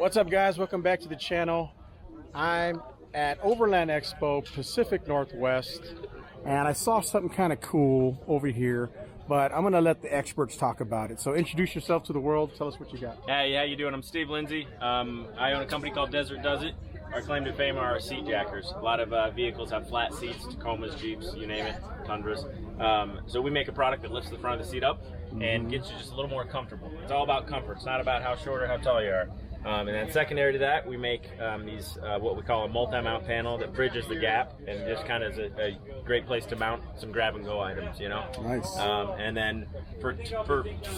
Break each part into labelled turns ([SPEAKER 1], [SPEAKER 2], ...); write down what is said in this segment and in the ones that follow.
[SPEAKER 1] What's up, guys? Welcome back to the channel. I'm at Overland Expo, Pacific Northwest, and I saw something kind of cool over here, but I'm going to let the experts talk about it. So introduce yourself to the world. Tell us what you got.
[SPEAKER 2] Hey, how you doing? I'm Steve Lindsay. I own a company called Desert Does It. Our claim to fame are our seat jackers. A lot of vehicles have flat seats, Tacomas, Jeeps, you name it, Tundras. So we make a product that lifts the front of the seat up and gets you just a little more comfortable. It's all about comfort. It's not about how short or how tall you are. And then secondary to that, we make these what we call a multi-mount panel that bridges the gap and just kind of is a great place to mount some grab-and-go items, you know.
[SPEAKER 1] Nice.
[SPEAKER 2] And then for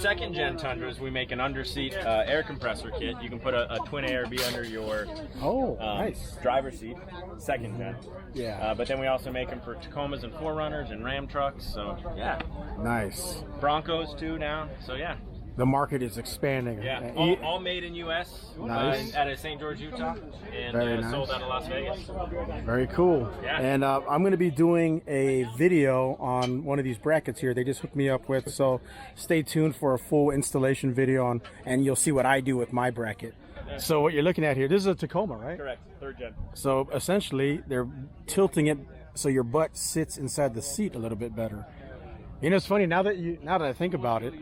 [SPEAKER 2] second-gen Tundras, we make an under-seat air compressor kit. You can put a twin ARB under your
[SPEAKER 1] nice
[SPEAKER 2] driver's seat, second-gen.
[SPEAKER 1] Yeah.
[SPEAKER 2] But then we also make them for Tacomas and 4Runners and Ram trucks. So yeah.
[SPEAKER 1] Nice.
[SPEAKER 2] Broncos too now. So yeah.
[SPEAKER 1] The market is expanding.
[SPEAKER 2] Yeah, all made in U.S.
[SPEAKER 1] Nice.
[SPEAKER 2] Out of St. George, Utah, and
[SPEAKER 1] nice.
[SPEAKER 2] sold out of Las Vegas.
[SPEAKER 1] Very cool.
[SPEAKER 2] Yeah.
[SPEAKER 1] And I'm going to be doing a video on one of these brackets here. They just hooked me up with, so stay tuned for a full installation video and you'll see what I do with my bracket. So what you're looking at here, this is a Tacoma, right?
[SPEAKER 2] Correct, third gen.
[SPEAKER 1] So essentially, they're tilting it so your butt sits inside the seat a little bit better. You know, it's funny now that I think about it.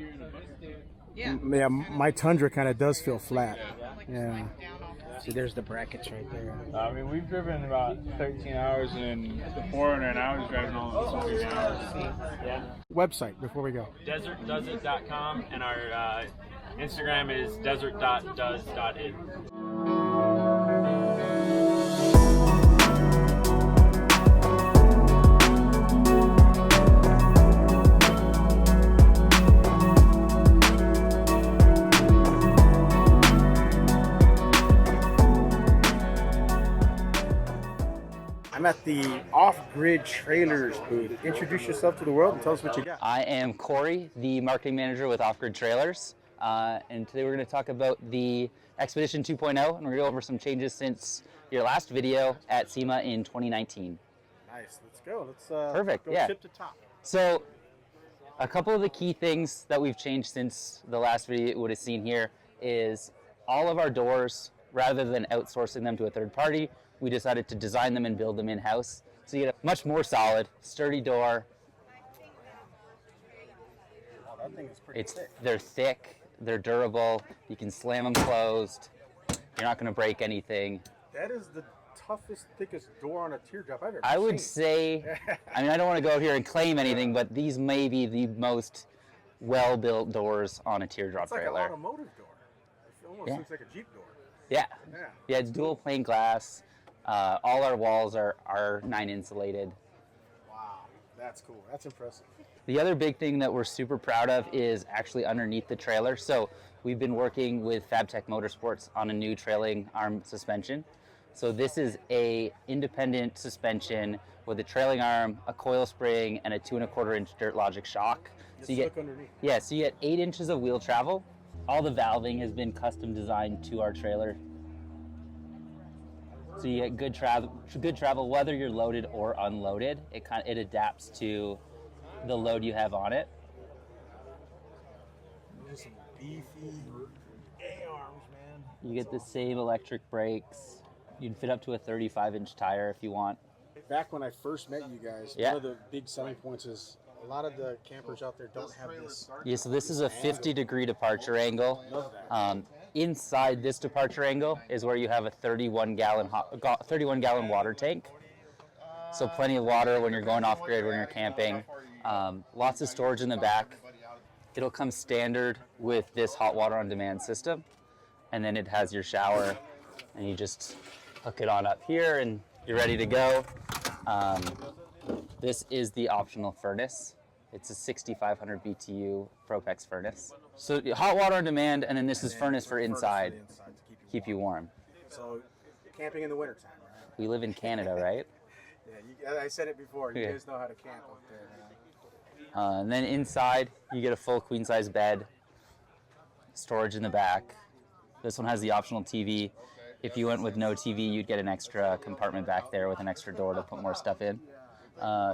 [SPEAKER 1] Yeah, my Tundra kind of does feel flat. Yeah. See, there's the brackets right there.
[SPEAKER 3] I mean, we've driven about 13 hours in the 4Runner, and I was driving all of 13 hours.
[SPEAKER 2] Yeah.
[SPEAKER 1] Website before we go.
[SPEAKER 2] DesertDoesIt.com, and our Instagram is desert.does.it.
[SPEAKER 1] I'm at the OffGrid Trailers booth. Introduce yourself to the world and tell us what you got.
[SPEAKER 4] I am Corey, the marketing manager with OffGrid Trailers, and today we're going to talk about the Expedition 2.0, and we're going to go over some changes since your last video at SEMA in 2019.
[SPEAKER 1] Nice, let's go. Let's
[SPEAKER 4] Perfect.
[SPEAKER 1] go
[SPEAKER 4] Yeah.
[SPEAKER 1] tip to top.
[SPEAKER 4] So, a couple of the key things that we've changed since the last video you would have seen here is all of our doors, rather than outsourcing them to a third party, we decided to design them and build them in-house. So you get a much more solid, sturdy door.
[SPEAKER 1] Oh, that thing is pretty thick.
[SPEAKER 4] They're thick, they're durable, you can slam them closed, you're not gonna break anything.
[SPEAKER 1] That is the toughest, thickest door on a teardrop I've ever seen.
[SPEAKER 4] I would say, I mean, I don't wanna go out here and claim anything, but these may be the most well-built doors on a teardrop trailer.
[SPEAKER 1] It's like an automotive door. It almost looks like a Jeep door.
[SPEAKER 4] Yeah. Yeah, it's dual pane glass. All our walls are R9 insulated.
[SPEAKER 1] Wow, that's cool. That's impressive.
[SPEAKER 4] The other big thing that we're super proud of is actually underneath the trailer. So we've been working with FabTech Motorsports on a new trailing arm suspension. So this is a independent suspension with a trailing arm, a coil spring, and a 2 1/4 inch dirt logic shock.
[SPEAKER 1] Just
[SPEAKER 4] so you
[SPEAKER 1] look underneath.
[SPEAKER 4] Yeah, so you get 8 inches of wheel travel. All the valving has been custom designed to our trailer. So you get good travel whether you're loaded or unloaded. It adapts to the load you have on it.
[SPEAKER 1] There's some beefy A-arms, man.
[SPEAKER 4] You get the same electric brakes. You'd fit up to a 35-inch tire if you want.
[SPEAKER 1] Back when I first met you guys, one of the big selling points is a lot of the campers out there don't have this.
[SPEAKER 4] Yeah, so this is a 50-degree departure angle.
[SPEAKER 1] Love that.
[SPEAKER 4] Inside this departure angle is where you have a 31-gallon water tank. So plenty of water when you're going off-grid, when you're camping. Lots of storage in the back. It'll come standard with this hot water on demand system. And then it has your shower, and you just hook it on up here, and you're ready to go. This is the optional furnace. It's a 6,500 BTU Propex furnace. So hot water on demand, and then this is furnace for inside, keep you warm.
[SPEAKER 1] So camping in the wintertime, right?
[SPEAKER 4] We live in Canada, right?
[SPEAKER 1] Yeah, I said it before. You guys know how to camp up there.
[SPEAKER 4] And then inside, you get a full queen-size bed, storage in the back. This one has the optional TV. If you went with no TV, you'd get an extra compartment back there with an extra door to put more stuff in.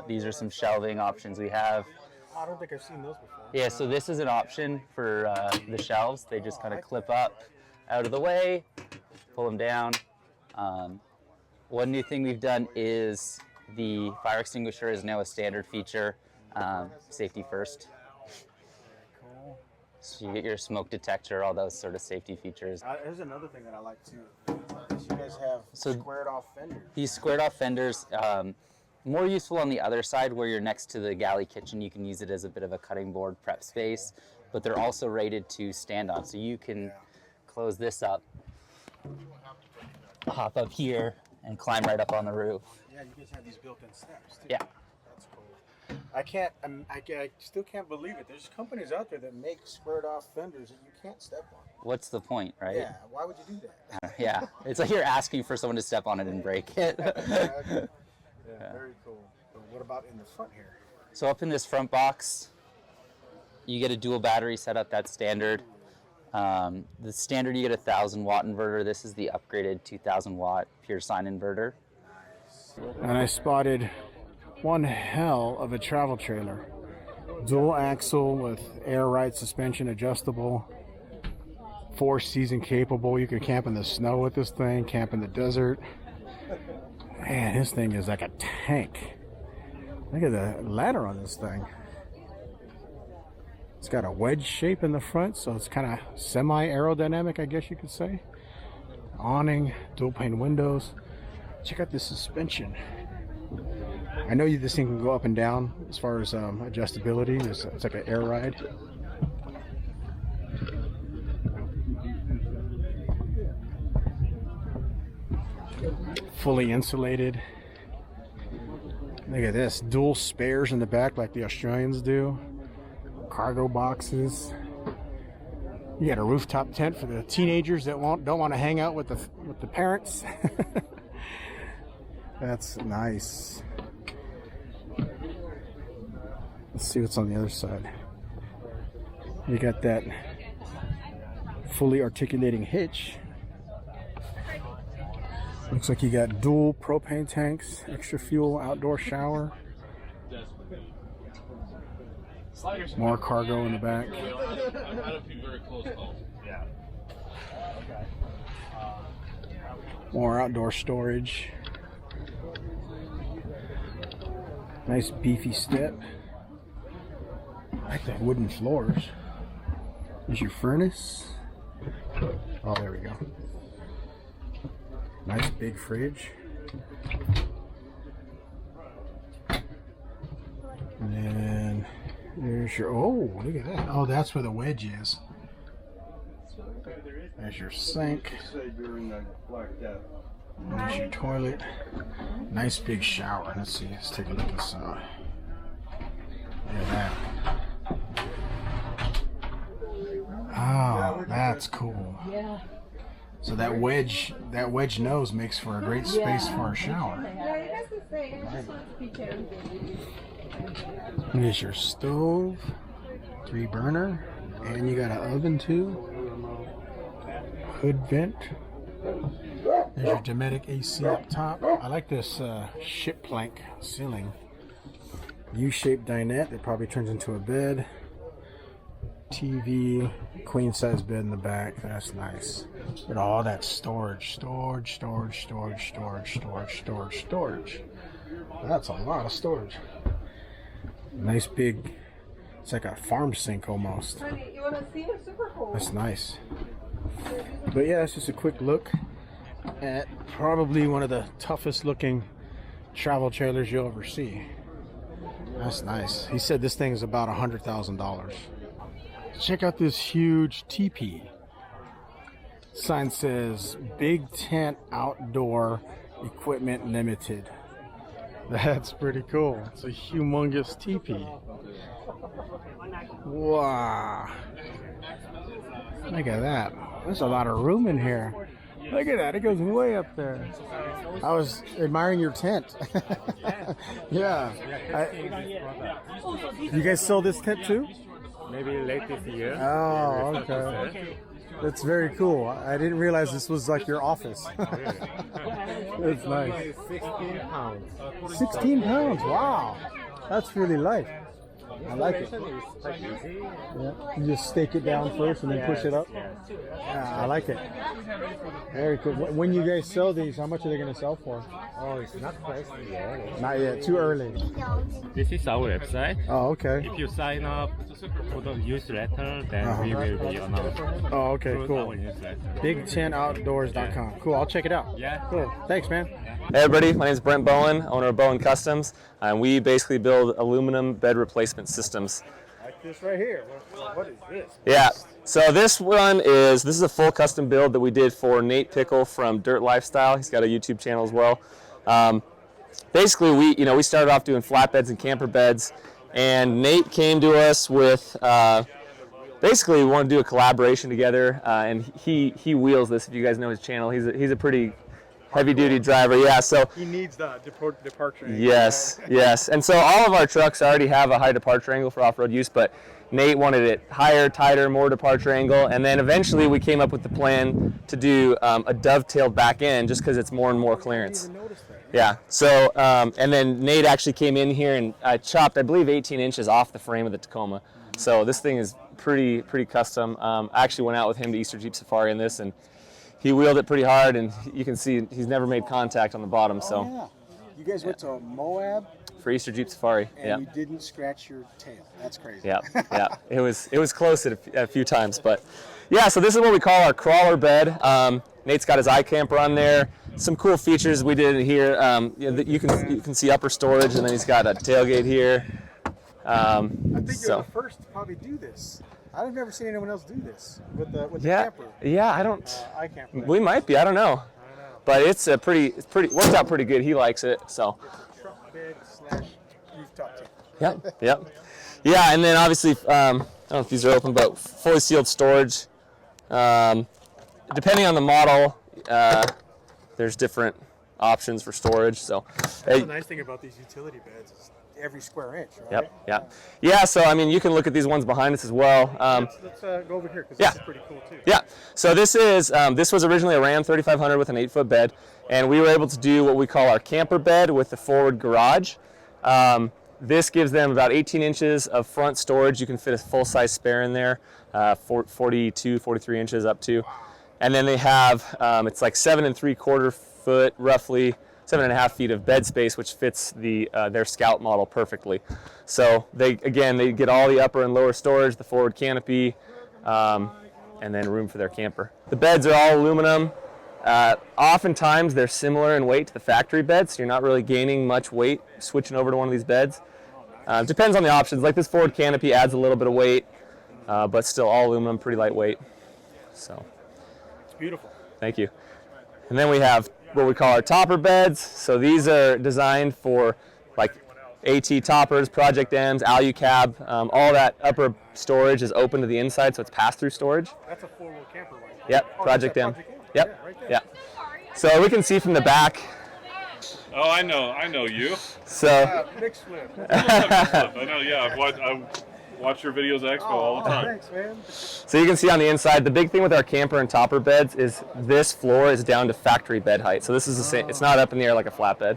[SPEAKER 4] These are some shelving options we have.
[SPEAKER 1] I don't think I've seen those before.
[SPEAKER 4] Yeah, so this is an option for the shelves. They just kind of clip up out of the way. pull them down. One new thing we've done is the fire extinguisher is now a standard feature. Safety first. So you get your smoke detector, all those sort of safety features.
[SPEAKER 1] Here's another thing that I like too. You guys have squared off fenders.
[SPEAKER 4] These squared off fenders, more useful on the other side where you're next to the galley kitchen. You can use it as a bit of a cutting board prep space, but they're also rated to stand on. So you can close this up, hop up here, and climb right up on the roof.
[SPEAKER 1] Yeah, you guys have these built-in steps too.
[SPEAKER 4] Yeah.
[SPEAKER 1] That's cool. I still can't believe it. There's companies out there that make squared off fenders that you can't step on.
[SPEAKER 4] What's the point, right?
[SPEAKER 1] Yeah, why would you do that?
[SPEAKER 4] Yeah, it's like you're asking for someone to step on it and break it.
[SPEAKER 1] Exactly. Yeah, very cool. But what about in the front here?
[SPEAKER 4] So up in this front box, you get a dual battery setup. That's standard. The standard, you get a 1,000-watt inverter. This is the upgraded 2,000-watt pure sine inverter.
[SPEAKER 1] And I spotted one hell of a travel trailer. Dual axle with air ride suspension adjustable. 4-season capable. You can camp in the snow with this thing, camp in the desert. Man, this thing is like a tank. Look at the ladder on this thing. It's got a wedge shape in the front, so it's kind of semi-aerodynamic, I guess you could say. Awning, dual pane windows. Check out this suspension. I know this thing can go up and down as far as adjustability. It's like an air ride. Fully insulated. Look at this, dual spares in the back like the Australians do. Cargo boxes. You got a rooftop tent for the teenagers that don't want to hang out with the parents. That's nice. Let's see what's on the other side. You got that fully articulating hitch. Looks like you got dual propane tanks, extra fuel, outdoor shower. More cargo in the back. More outdoor storage. Nice beefy step. I like the wooden floors. There's your furnace. Oh, there we go. Nice big fridge. And then there's your, oh, look at that. Oh, that's where the wedge is. There's your sink. There's your toilet. Nice big shower. Let's see, let's take a look at this. Look at that. Oh, that's cool. Yeah. So that wedge nose makes for a great space for a shower. Here's your stove, 3 burner, and you got an oven too. Hood vent. There's your Dometic AC up top. I like this ship plank ceiling. U-shaped dinette that probably turns into a bed. TV, queen size bed in the back. That's nice. Look at all that storage. That's a lot of storage. Nice big, it's like a farm sink almost. That's nice. But yeah, it's just a quick look at probably one of the toughest looking travel trailers you'll ever see. That's nice. He said this thing is about $100,000. Check out this huge teepee. Sign says Big Tent Outdoor Equipment Limited. That's pretty cool. It's a humongous teepee. Wow. Look at that. There's a lot of room in here. Look at that. It goes way up there. I was admiring your tent. Yeah. You guys sell this tent too?
[SPEAKER 3] Maybe late this year.
[SPEAKER 1] Oh, okay. That's very cool. I didn't realize this was like your office. That's nice.
[SPEAKER 3] 16 pounds.
[SPEAKER 1] 16 pounds. Wow. That's really light. I like it.
[SPEAKER 5] Installation is quite easy.
[SPEAKER 1] Yeah. You just stake it down first and then push it up.
[SPEAKER 5] Yes.
[SPEAKER 1] Yeah, I like it. Very cool. When you guys sell these, how much are they going to sell for?
[SPEAKER 5] Oh, it's not pricey yet.
[SPEAKER 1] Not yet. Too early.
[SPEAKER 5] This is our website.
[SPEAKER 1] Oh, okay.
[SPEAKER 5] If you sign up for the newsletter, then we will be announced.
[SPEAKER 1] Oh, okay.
[SPEAKER 5] Through
[SPEAKER 1] Cool.
[SPEAKER 5] our newsletter.
[SPEAKER 1] Big10outdoors.com. Cool. I'll check it out.
[SPEAKER 5] Yeah.
[SPEAKER 1] Cool. Thanks, man.
[SPEAKER 6] Hey everybody, my name is Brent Bowen, owner of Boeing Customs, and we basically build aluminum bed replacement systems.
[SPEAKER 1] Like this right here. What is this?
[SPEAKER 6] Yeah, so this is a full custom build that we did for Nate Pickle from Dirt Lifestyle. He's got a YouTube channel as well. Basically, we started off doing flatbeds and camper beds, and Nate came to us with basically we wanted to do a collaboration together, and he wheels this. If you guys know his channel, he's a pretty heavy-duty driver, yeah. So
[SPEAKER 1] He needs the departure angle.
[SPEAKER 6] yes, yes. And so all of our trucks already have a high departure angle for off-road use, but Nate wanted it higher, tighter, more departure angle. And then eventually we came up with the plan to do a dovetailed back end just because it's more and more clearance. Yeah. So and then Nate actually came in here and chopped, I believe, 18 inches off the frame of the Tacoma. So this thing is pretty custom. I actually went out with him to Easter Jeep Safari in this, and he wheeled it pretty hard, and you can see he's never made contact on the bottom. So
[SPEAKER 1] Oh, yeah. You guys went to Moab
[SPEAKER 6] for Easter Jeep Safari,
[SPEAKER 1] and
[SPEAKER 6] yeah,
[SPEAKER 1] you didn't scratch your tail. That's crazy.
[SPEAKER 6] yeah, yeah. It was close at a few times, but yeah. So this is what we call our crawler bed. Nate's got his iCamper on there. Some cool features we did here. You can see upper storage, and then he's got a tailgate here.
[SPEAKER 1] I think you're the first to probably do this. I've never seen anyone else do this with the camper.
[SPEAKER 6] Yeah, I don't.
[SPEAKER 1] I can't.
[SPEAKER 6] We might be. I don't know. But it's worked out pretty good. He likes it. So.
[SPEAKER 1] Truck bed / rooftop tent.
[SPEAKER 6] Yep. Yep. Yeah, and then obviously, I don't know if these are open, but fully sealed storage. Depending on the model, there's different options for storage. So.
[SPEAKER 1] That's the nice thing about these utility beds is every square inch, right?
[SPEAKER 6] Yep. Yep. Yeah. So I mean, you can look at these ones behind us as well.
[SPEAKER 1] Let's go over here because this is pretty cool too.
[SPEAKER 6] Yeah. So this was originally a Ram 3500 with an 8-foot bed, and we were able to do what we call our camper bed with the forward garage. This gives them about 18 inches of front storage. You can fit a full-size spare in there, 42, 43 inches up to, and then they have it's like 7 3/4 foot, roughly 7.5 feet of bed space, which fits their Scout model perfectly. So they get all the upper and lower storage, the forward canopy, and then room for their camper. The beds are all aluminum. Oftentimes they're similar in weight to the factory beds, so you're not really gaining much weight switching over to one of these beds. Depends on the options. Like this forward canopy adds a little bit of weight, but still all aluminum, pretty lightweight. So
[SPEAKER 1] It's beautiful.
[SPEAKER 6] thank you. And then we have what we call our topper beds. So these are designed for like AT toppers, Project M's, Alu-Cab. All that upper storage is open to the inside, so it's pass-through storage.
[SPEAKER 1] That's a 4-wheel camper, right?
[SPEAKER 6] Yep, Project M.
[SPEAKER 1] Project M.
[SPEAKER 6] Yep,
[SPEAKER 1] Yeah, right there.
[SPEAKER 6] yeah. So we can see from the back.
[SPEAKER 7] Oh, I know you.
[SPEAKER 6] So
[SPEAKER 1] Mixflip.
[SPEAKER 7] I know, yeah. I watch your videos at Expo all the time.
[SPEAKER 1] Thanks, man.
[SPEAKER 6] So you can see on the inside, the big thing with our camper and topper beds is this floor is down to factory bed height. So this is the same, it's not up in the air like a flatbed.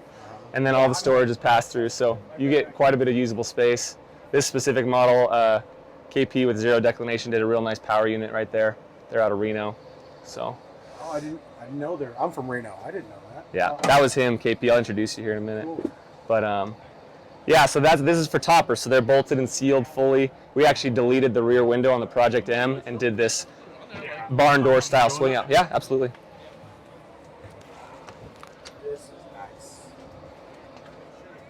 [SPEAKER 6] And then all the storage is passed through, so you get quite a bit of usable space. This specific model, KP with zero declination, did a real nice power unit right there. They're out of Reno, so.
[SPEAKER 1] Oh, I didn't know I'm from Reno. I didn't know that.
[SPEAKER 6] Yeah, that was him, KP. I'll introduce you here in a minute. Cool. But yeah, so this is for toppers. So they're bolted and sealed fully. We actually deleted the rear window on the Project M and did this barn door style swing out. Yeah, absolutely.
[SPEAKER 1] This is nice.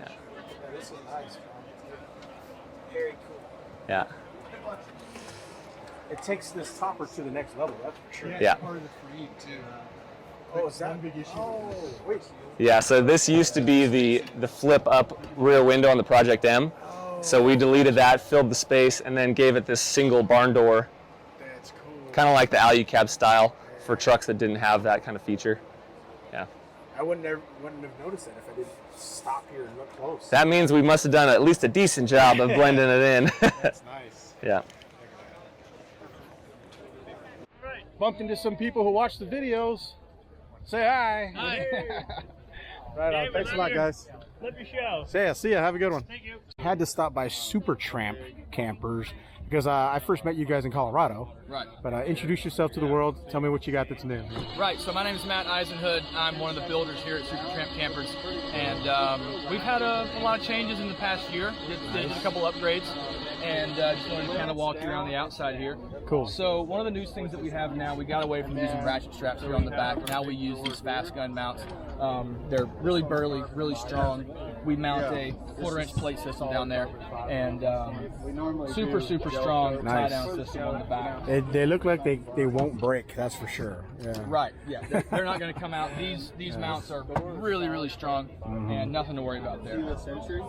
[SPEAKER 6] Yeah.
[SPEAKER 1] This is nice. Very cool.
[SPEAKER 6] Yeah.
[SPEAKER 1] It takes this topper to the next level, that's for sure.
[SPEAKER 6] Yeah.
[SPEAKER 1] Part of the free too. Oh, is that one big issue? Oh, wait.
[SPEAKER 6] Yeah, so this used to be the flip up rear window on the Project M. So we deleted that, filled the space, and then gave it this single barn door.
[SPEAKER 1] That's cool.
[SPEAKER 6] Kind of like the Alu-Cab style for trucks that didn't have that kind of feature. Yeah.
[SPEAKER 1] I wouldn't have noticed that if I didn't stop here and look close.
[SPEAKER 6] That means we must have done at least a decent job of blending it in.
[SPEAKER 1] That's nice.
[SPEAKER 6] Yeah.
[SPEAKER 1] Bumped into some people who watch the videos. Say hi.
[SPEAKER 2] Hi.
[SPEAKER 1] Right on. Thanks a lot, guys.
[SPEAKER 3] Love your show.
[SPEAKER 1] See ya. Have a good one.
[SPEAKER 3] Thank you.
[SPEAKER 1] Had to stop by Super Tramp Campers because I first met you guys in Colorado.
[SPEAKER 8] Right.
[SPEAKER 1] But introduce yourself to the world. Tell me what you got that's new.
[SPEAKER 8] Right. So my name is Matt Eisenhood. I'm one of the builders here at Super Tramp Campers, and we've had a lot of changes in the past year. Did a couple upgrades, and just wanted to kind of walk you around the outside here.
[SPEAKER 1] Cool.
[SPEAKER 8] So one of the new things that we have now, we got away from using ratchet straps here on the back. Now we use these fast gun mounts. They're really burly, really strong. We mount a 1/4-inch plate system down there, and super strong tie down system on the back.
[SPEAKER 1] They look like they won't break. That's for sure. Yeah.
[SPEAKER 8] Right. Yeah. They're not going to come out. These mounts are really strong, and nothing to worry about there.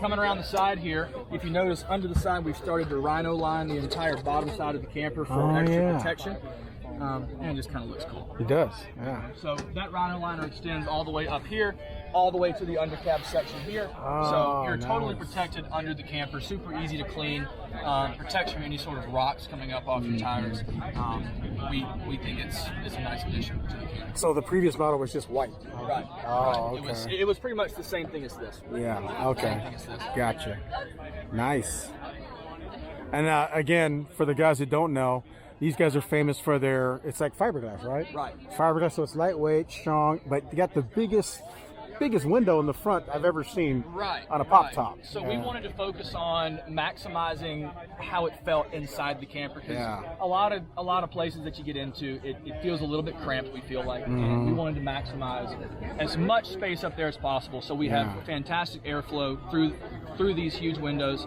[SPEAKER 8] Coming around the side here, if you notice under the side, we've started to rhino line the entire bottom side of the camper for extra protection. And it just kind of looks cool.
[SPEAKER 1] It does, yeah.
[SPEAKER 8] So that rhino liner extends all the way up here, all the way to the undercab section here. So you're totally protected under the camper, super easy to clean, protects from any sort of rocks coming up off your tires. We think it's a nice addition to the camper.
[SPEAKER 1] So the previous model was just white.
[SPEAKER 8] Right.
[SPEAKER 1] Oh,
[SPEAKER 8] right.
[SPEAKER 1] okay.
[SPEAKER 8] It was pretty much the same thing as this.
[SPEAKER 1] Yeah, okay.
[SPEAKER 8] Same thing as this.
[SPEAKER 1] Gotcha. Nice. And again, for the guys that don't know, these guys are famous for their, it's like fiberglass, right?
[SPEAKER 8] Right.
[SPEAKER 1] Fiberglass, so it's lightweight, strong, but you got the biggest window in the front I've ever seen on a pop top.
[SPEAKER 8] So we wanted to focus on maximizing how it felt inside the camper, because a lot of places that you get into, it feels a little bit cramped, we feel like, and we wanted to maximize as much space up there as possible. So we have fantastic airflow through these huge windows.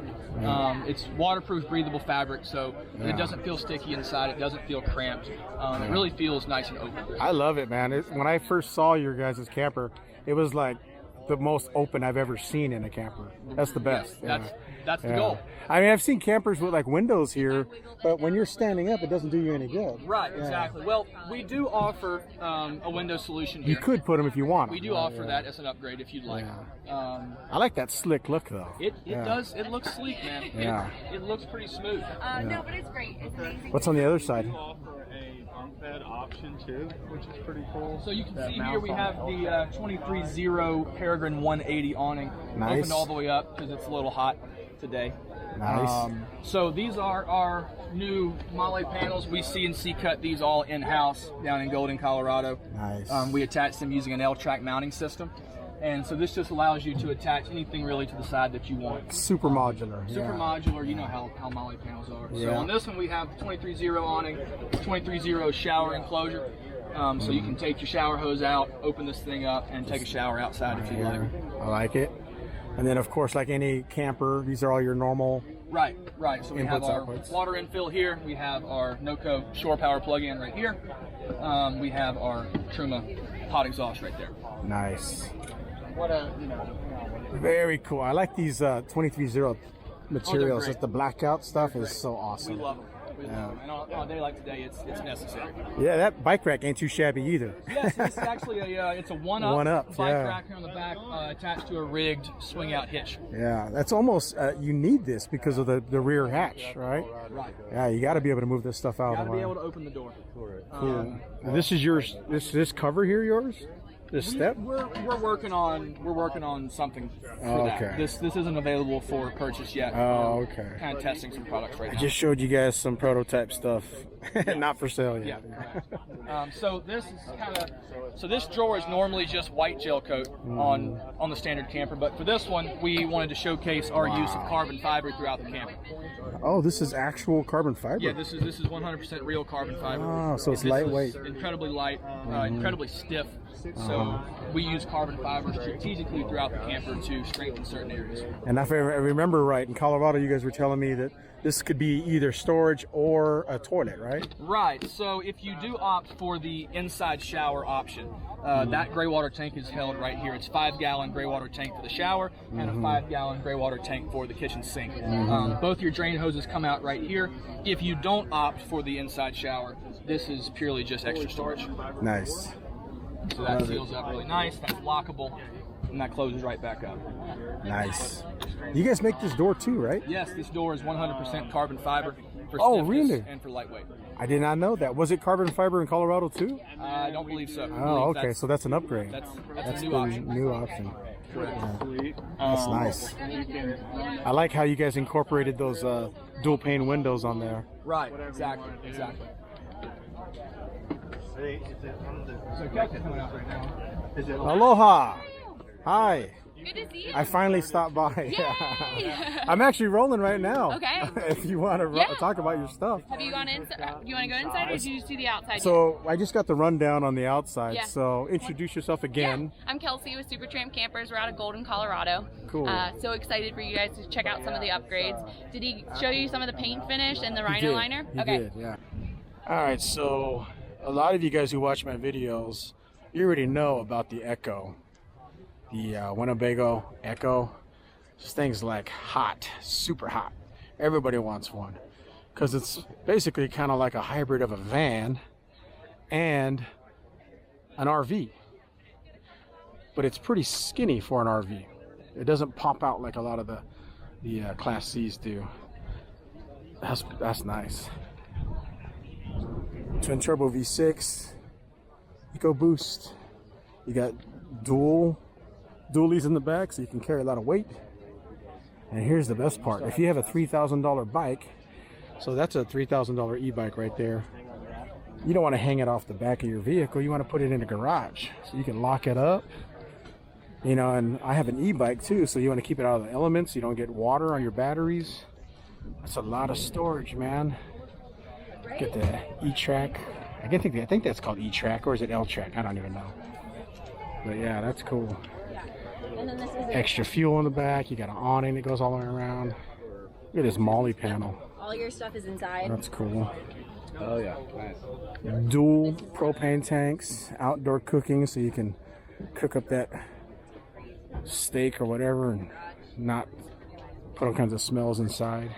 [SPEAKER 8] It's waterproof, breathable fabric, so it doesn't feel sticky inside. It doesn't feel cramped. It really feels nice and open.
[SPEAKER 1] I love it, man. When I first saw your guys' camper, it was like the most open I've ever seen in a camper. That's the best.
[SPEAKER 8] Yes, that's the goal.
[SPEAKER 1] I mean, I've seen campers with like windows here, but when you're standing up, it doesn't do you any good.
[SPEAKER 8] Right, exactly. Well, we do offer a window solution here.
[SPEAKER 1] You could put them if you want.
[SPEAKER 8] We do offer that as an upgrade if you'd like.
[SPEAKER 1] I like that slick look, though.
[SPEAKER 8] It does. It looks sleek, man.
[SPEAKER 1] Yeah.
[SPEAKER 8] It looks pretty smooth.
[SPEAKER 9] No, but it's great. It's amazing.
[SPEAKER 1] What's on the other side?
[SPEAKER 3] Offer a bunk bed option too, which is pretty cool.
[SPEAKER 8] So you can see here we have the 23-0 Peregrine 180 awning opened all the way up because it's a little hot today.
[SPEAKER 1] Nice.
[SPEAKER 8] So these are our new Mahle panels. We CNC cut these all in-house down in Golden, Colorado.
[SPEAKER 1] Nice.
[SPEAKER 8] We attach them using an L-track mounting system. And so this just allows you to attach anything really to the side that you want.
[SPEAKER 1] Super modular.
[SPEAKER 8] Super modular, you know how Mahle panels are. So on this one we have 23-0 awning, 23-0 shower enclosure. So you can take your shower hose out, open this thing up, and take a shower outside if you like.
[SPEAKER 1] I like it. And then, of course, like any camper, these are all your normal.
[SPEAKER 8] Right. So we have our
[SPEAKER 1] outputs.
[SPEAKER 8] water infill here. We have our NOCO shore power plug-in right here. We have our Truma hot exhaust right there.
[SPEAKER 1] Nice. Very cool. I like these 23-0 materials. Just the blackout stuff is so awesome.
[SPEAKER 8] We love them. And on a day like today, it's necessary.
[SPEAKER 1] Yeah, that bike rack ain't too shabby either.
[SPEAKER 8] Yes, this is actually it's a one-up bike rack here on the back attached to a rigged swing-out hitch.
[SPEAKER 1] Yeah, that's almost you need this because of the rear hatch, right?
[SPEAKER 8] Right.
[SPEAKER 1] Yeah, you got to be able to move this stuff out.
[SPEAKER 8] You got to be able to open the door.
[SPEAKER 1] Cool. This is yours. This cover here yours? This step?
[SPEAKER 8] We're working on something for that. This isn't available for purchase yet.
[SPEAKER 1] Oh, okay.
[SPEAKER 8] Kind of testing some products right now.
[SPEAKER 1] I just showed you guys some prototype stuff, not for sale yet.
[SPEAKER 8] Yeah. So this is this drawer is normally just white gel coat on the standard camper, but for this one we wanted to showcase our use of carbon fiber throughout the camper.
[SPEAKER 1] Oh, this is actual carbon fiber.
[SPEAKER 8] Yeah, this is 100% real carbon fiber.
[SPEAKER 1] Oh, so it's lightweight.
[SPEAKER 8] Incredibly light, incredibly stiff. So we use carbon fiber strategically throughout the camper to strengthen certain areas.
[SPEAKER 1] And if I remember right, in Colorado, you guys were telling me that this could be either storage or a toilet, right?
[SPEAKER 8] Right. So if you do opt for the inside shower option, that gray water tank is held right here. It's 5-gallon gray water tank for the shower and a 5-gallon gray water tank for the kitchen sink. Both your drain hoses come out right here. If you don't opt for the inside shower, this is purely just extra storage.
[SPEAKER 1] Nice.
[SPEAKER 8] So that seals up really nice, that's lockable, and that closes right back up.
[SPEAKER 1] Nice. You guys make this door too, right?
[SPEAKER 8] Yes, this door is 100% carbon fiber for stiffness and for lightweight.
[SPEAKER 1] I did not know that. Was it carbon fiber in Colorado too?
[SPEAKER 8] I don't believe so.
[SPEAKER 1] Oh, okay, so that's an upgrade.
[SPEAKER 8] That's a new option.
[SPEAKER 1] New option. That's nice. I like how you guys incorporated those dual pane windows on there.
[SPEAKER 8] Right, exactly. So Kelsey's coming out right now.
[SPEAKER 1] Aloha. Hi.
[SPEAKER 9] Good to see you.
[SPEAKER 1] I finally stopped by.
[SPEAKER 9] Yay!
[SPEAKER 1] I'm actually rolling right now.
[SPEAKER 9] Okay.
[SPEAKER 1] If you want to
[SPEAKER 9] Yeah.
[SPEAKER 1] talk about your stuff.
[SPEAKER 9] Have you gone inside? You want to go inside, or did you just do the outside?
[SPEAKER 1] So I just got the rundown on the outside.
[SPEAKER 9] Yeah.
[SPEAKER 1] So introduce yourself again.
[SPEAKER 9] Yeah. I'm Kelsey with Super Tramp Campers. We're out of Golden, Colorado.
[SPEAKER 1] Cool.
[SPEAKER 9] So excited for you guys to check out some of the upgrades. Did he show you some of the paint finish and the
[SPEAKER 1] He
[SPEAKER 9] Rhino
[SPEAKER 1] did.
[SPEAKER 9] liner?
[SPEAKER 1] He
[SPEAKER 9] Okay.
[SPEAKER 1] did, yeah. All right, so a lot of you guys who watch my videos, you already know about the Echo, the Winnebago Echo. This thing's like hot, super hot. Everybody wants one because it's basically kind of like a hybrid of a van and an RV, but it's pretty skinny for an RV. It doesn't pop out like a lot of the Class C's do. That's nice. Twin turbo V6, EcoBoost. You got dualies in the back, so you can carry a lot of weight. And here's the best part: if you have a $3,000 bike, so that's a $3,000 e-bike right there. You don't want to hang it off the back of your vehicle. You want to put it in a garage, so you can lock it up. You know, and I have an e-bike too, so you want to keep it out of the elements. You don't get water on your batteries. That's a lot of storage, man. Get the E-Track. I think that's called E-Track, or is it L-Track? I don't even know. But yeah, that's cool. Extra fuel in the back. You got an awning that goes all the way around. Look at this Molly panel.
[SPEAKER 10] All your stuff is inside.
[SPEAKER 1] That's cool.
[SPEAKER 3] Oh yeah, nice.
[SPEAKER 1] Dual propane tanks, outdoor cooking, so you can cook up that steak or whatever and not put all kinds of smells inside.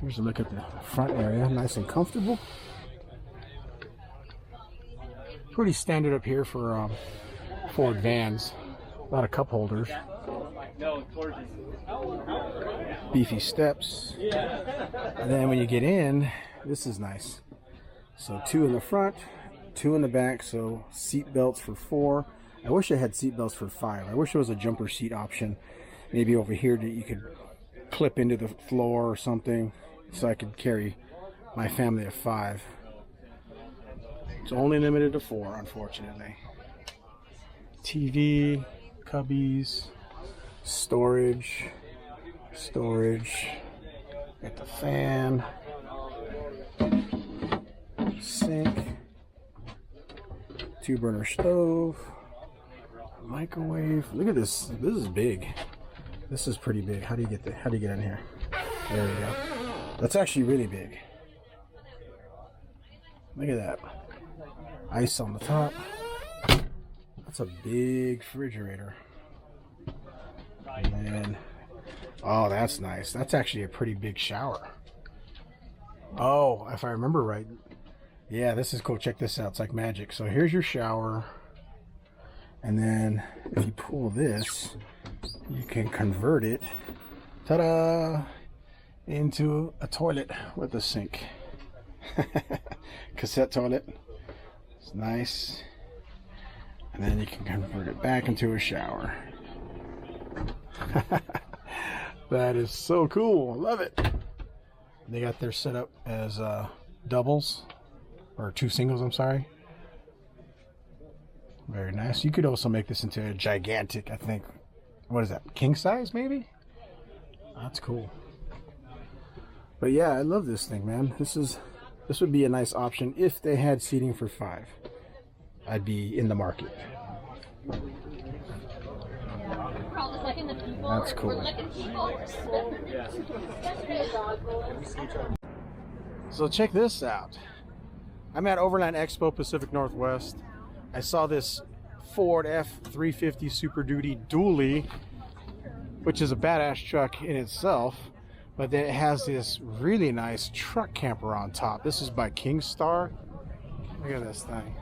[SPEAKER 1] Here's a look at the front area, nice and comfortable. Pretty standard up here for Ford vans. A lot of cup holders. Beefy steps. And then when you get in, this is nice. So 2 in the front, 2 in the back, so seat belts for 4. I wish I had seat belts for 5. I wish there was a jumper seat option. Maybe over here that you could clip into the floor or something, so I could carry my family of 5. It's only limited to 4, unfortunately. TV, cubbies, storage, got the fan, sink, 2-burner stove, microwave. Look at this. This is big. This is pretty big. How do you get in here? There we go. That's actually really big. Look at that. Ice on the top. That's a big refrigerator. And then, oh, that's nice. That's actually a pretty big shower. Oh, if I remember right. Yeah, this is cool. Check this out. It's like magic. So here's your shower. And then if you pull this, you can convert it, ta-da, into a toilet with a sink. Cassette toilet. It's nice. And then you can convert it back into a shower. That is so cool. I love it. They got their setup as doubles, or 2 singles, I'm sorry. Very nice. You could also make this into a gigantic, I think, what is that, king size maybe? That's cool. But yeah, I love this thing, man. This would be a nice option if they had seating for 5. I'd be in the market. That's cool. So check this out. I'm at Overland Expo Pacific Northwest. I saw this Ford F-350 Super Duty dually, which is a badass truck in itself, but then it has this really nice truck camper on top. This is by Kingstar. Look at this thing.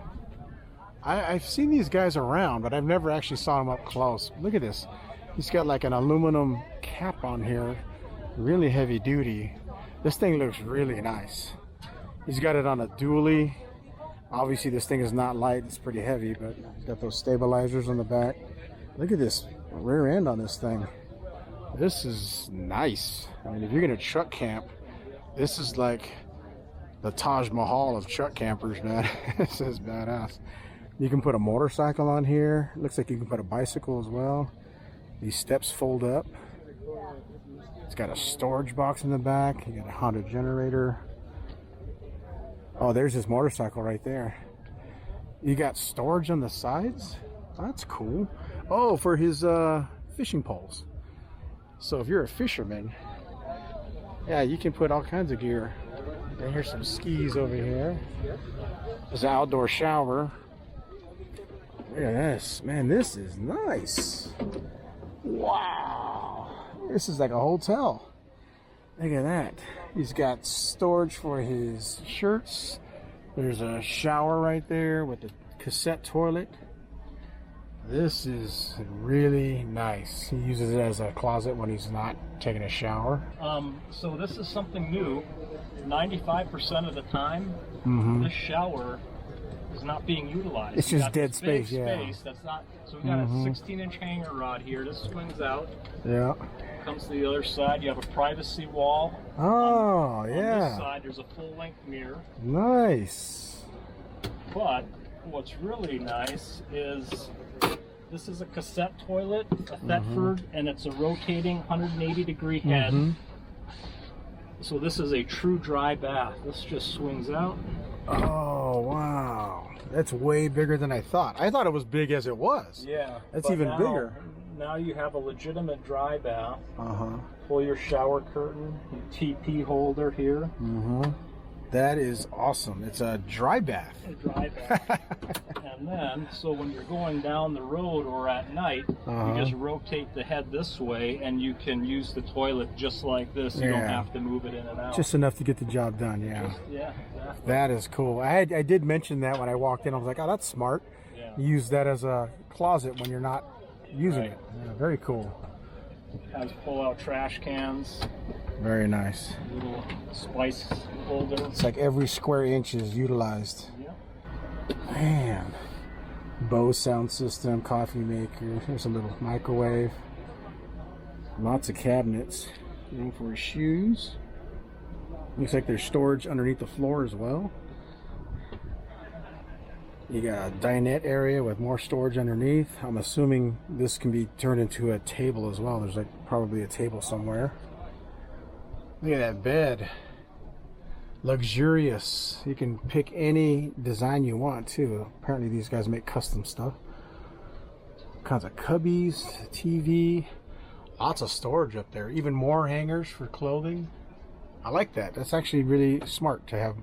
[SPEAKER 1] I've seen these guys around, but I've never actually saw them up close. Look at this. He's got like an aluminum cap on here, really heavy duty. This thing looks really nice. He's got it on a dually. Obviously this thing is not light, it's pretty heavy, but it's got those stabilizers on the back. Look at this rear end on this thing. This is nice. I mean, if you're gonna truck camp, this is like the Taj Mahal of truck campers, man. This is badass. You can put a motorcycle on here. Looks like you can put a bicycle as well. These steps fold up. It's got a storage box in the back. You got a Honda generator. Oh, there's his motorcycle right there. You got storage on the sides? That's cool. Oh, for his fishing poles. So if you're a fisherman, yeah, you can put all kinds of gear. And here's some skis over here. There's an outdoor shower. Look at this. Man, this is nice. Wow. This is like a hotel. Look at that. He's got storage for his shirts. There's a shower right there with the cassette toilet. This is really nice. He uses it as a closet when he's not taking a shower.
[SPEAKER 8] So this is something new. 95% of the time, this shower is not being utilized.
[SPEAKER 1] It's just dead space, yeah.
[SPEAKER 8] That's not. So we got a 16-inch hanger rod here. This swings out.
[SPEAKER 1] Yeah.
[SPEAKER 8] Comes to the other side. You have a privacy wall.
[SPEAKER 1] Oh, yeah.
[SPEAKER 8] On this side, there's a full-length mirror.
[SPEAKER 1] Nice.
[SPEAKER 8] But what's really nice is this is a cassette toilet, a Thetford, and it's a rotating 180-degree head. So this is a true dry bath. This just swings out.
[SPEAKER 1] Oh, wow. That's way bigger than I thought. I thought it was big as it was.
[SPEAKER 8] Yeah.
[SPEAKER 1] That's even bigger.
[SPEAKER 8] Now you have a legitimate dry bath. Pull your shower curtain, your TP holder here.
[SPEAKER 1] That is awesome. It's a dry bath.
[SPEAKER 8] A dry bath. And then, so when you're going down the road or at night, you just rotate the head this way and you can use the toilet just like this. You don't have to move it in and out.
[SPEAKER 1] Just enough to get the job done, yeah.
[SPEAKER 8] Yeah, exactly.
[SPEAKER 1] That is cool. I did mention that when I walked in. I was like, oh, that's smart.
[SPEAKER 8] Yeah.
[SPEAKER 1] Use that as a closet when you're not using it. Yeah, very cool.
[SPEAKER 8] Has pull-out trash cans.
[SPEAKER 1] Very nice.
[SPEAKER 8] Little spice holder.
[SPEAKER 1] It's like every square inch is utilized.
[SPEAKER 8] Yeah.
[SPEAKER 1] Man. Bose sound system, coffee maker. There's a little microwave. Lots of cabinets. Room for his shoes. Looks like there's storage underneath the floor as well. You got a dinette area with more storage underneath. I'm assuming this can be turned into a table as well. There's like probably a table somewhere. Look at that bed. Luxurious. You can pick any design you want too. Apparently these guys make custom stuff. All kinds of cubbies, TV, lots of storage up there. Even more hangers for clothing. I like that. That's actually really smart to have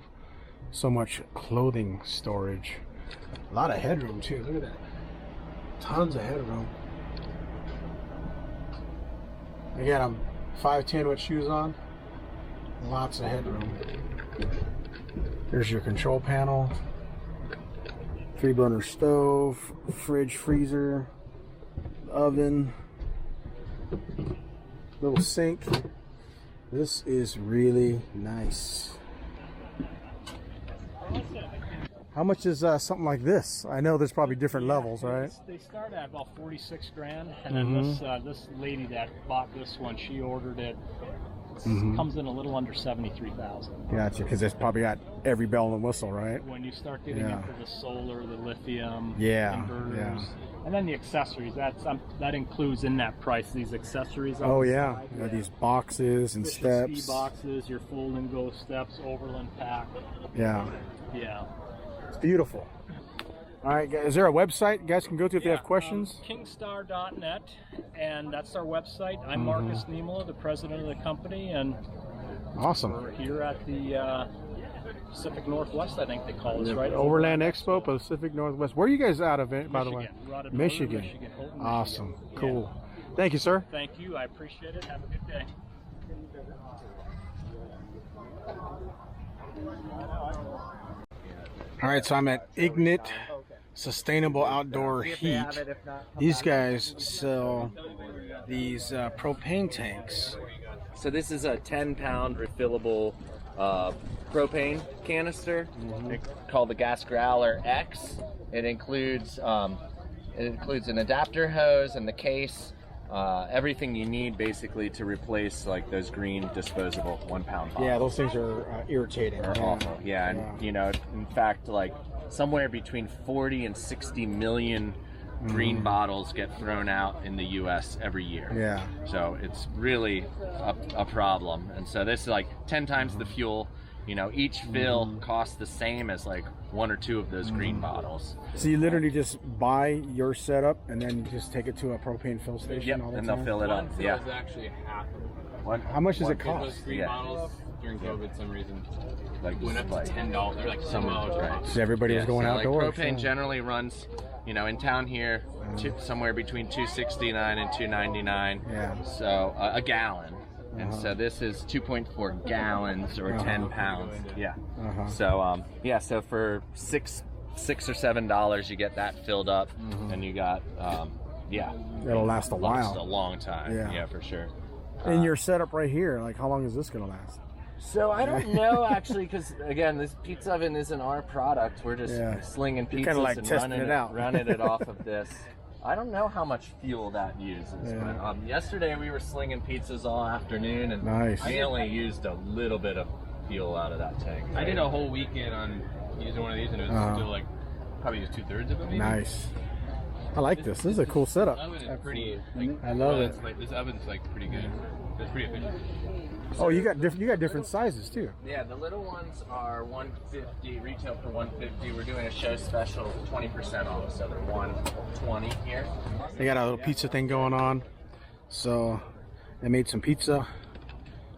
[SPEAKER 1] so much clothing storage. A lot of headroom too. Look at that. Tons of headroom. Again, I'm 5'10" with shoes on. Lots of headroom. There's your control panel. 3-burner stove, fridge, freezer, oven, little sink. This is really nice. How much is something like this? I know there's probably different levels, right?
[SPEAKER 8] They start at about 46 grand, and then this lady that bought this one, she ordered it. Comes in a little under 73,000.
[SPEAKER 1] Gotcha, because it's probably got every bell and whistle, right?
[SPEAKER 8] When you start getting into the solar, the lithium,
[SPEAKER 1] inverters,
[SPEAKER 8] and then the accessories. That includes in that price these accessories.
[SPEAKER 1] Oh yeah, these boxes and steps.
[SPEAKER 8] Ski boxes, your fold and go steps, Overland pack.
[SPEAKER 1] Yeah.
[SPEAKER 8] Yeah.
[SPEAKER 1] It's beautiful. All right, guys, is there a website you guys can go to if you have questions?
[SPEAKER 8] Kingstar.net, and that's our website. I'm Marcus Niemela, the president of the company, and
[SPEAKER 1] awesome.
[SPEAKER 8] We're here at the Pacific Northwest, I think they call us, right?
[SPEAKER 1] Overland Expo, Pacific Northwest. Where are you guys out of it, by the way?
[SPEAKER 8] Michigan.
[SPEAKER 1] Awesome.
[SPEAKER 8] Michigan.
[SPEAKER 1] Cool. Thank you, sir.
[SPEAKER 8] Thank you. I appreciate it. Have a good day.
[SPEAKER 1] All right, so I'm at Ignite Sustainable Outdoor Heat. These guys sell these propane tanks.
[SPEAKER 10] So this is a 10-pound refillable propane canister called the Gas Growler X. It includes It includes an adapter hose and the case, everything you need basically to replace like those green disposable 1 pound bottles.
[SPEAKER 1] Yeah, those things are irritating.
[SPEAKER 10] They're awful. Yeah, and you know, in fact, like somewhere between 40 and 60 million green bottles get thrown out in the U.S. every year.
[SPEAKER 1] Yeah.
[SPEAKER 10] So it's really a problem. And so this is like 10 times the fuel. You know, each fill costs the same as like 1 or 2 of those green bottles.
[SPEAKER 1] So you literally just buy your setup and then you just take it to a propane fill station.
[SPEAKER 10] Yep,
[SPEAKER 1] all the
[SPEAKER 10] and
[SPEAKER 1] time?
[SPEAKER 10] they'll fill it up. Yeah.
[SPEAKER 3] It's actually half of it.
[SPEAKER 1] How much does it
[SPEAKER 3] Those
[SPEAKER 1] cost?
[SPEAKER 3] green
[SPEAKER 10] Yeah.
[SPEAKER 3] bottles during COVID, some reason
[SPEAKER 10] Like
[SPEAKER 3] went up to $10. They're like
[SPEAKER 10] some
[SPEAKER 3] $10.
[SPEAKER 1] So everybody was going
[SPEAKER 10] so
[SPEAKER 1] outdoors.
[SPEAKER 10] Like propane
[SPEAKER 1] yeah.
[SPEAKER 10] generally runs, you know, in town here, somewhere between $2.69 and $2.99.
[SPEAKER 1] Yeah.
[SPEAKER 10] So a gallon. And so this is 2.4 gallons or 10 pounds. Yeah. So yeah. So for $6 or $7, you get that filled up, and you got yeah.
[SPEAKER 1] It'll last a while.
[SPEAKER 10] Last a long time.
[SPEAKER 1] Yeah.
[SPEAKER 10] Yeah, for sure.
[SPEAKER 1] And your setup right here, like how long is this gonna last?
[SPEAKER 10] So I don't know actually, because again, this pizza oven isn't our product. We're just slinging pizzas
[SPEAKER 1] kinda like
[SPEAKER 10] and
[SPEAKER 1] testing
[SPEAKER 10] running
[SPEAKER 1] it out.
[SPEAKER 10] running it off of this. I don't know how much fuel that uses,
[SPEAKER 1] Yeah.
[SPEAKER 10] but yesterday we were slinging pizzas all afternoon, and
[SPEAKER 1] Nice.
[SPEAKER 10] we only used a little bit of fuel out of that tank.
[SPEAKER 3] I did a whole weekend on using one of these, and it was still like probably just 2/3 of it. Maybe.
[SPEAKER 1] Nice. I like this. This is a cool setup.
[SPEAKER 3] This oven is pretty. Like,
[SPEAKER 1] I love it.
[SPEAKER 3] it's like, this oven's like pretty good. It's pretty efficient.
[SPEAKER 1] Oh, you got different sizes too.
[SPEAKER 10] Yeah, the little ones are $150, retail for $150. We're doing a show special, 20% off, so they're $120 here.
[SPEAKER 1] They got a little pizza thing going on, so they made some pizza.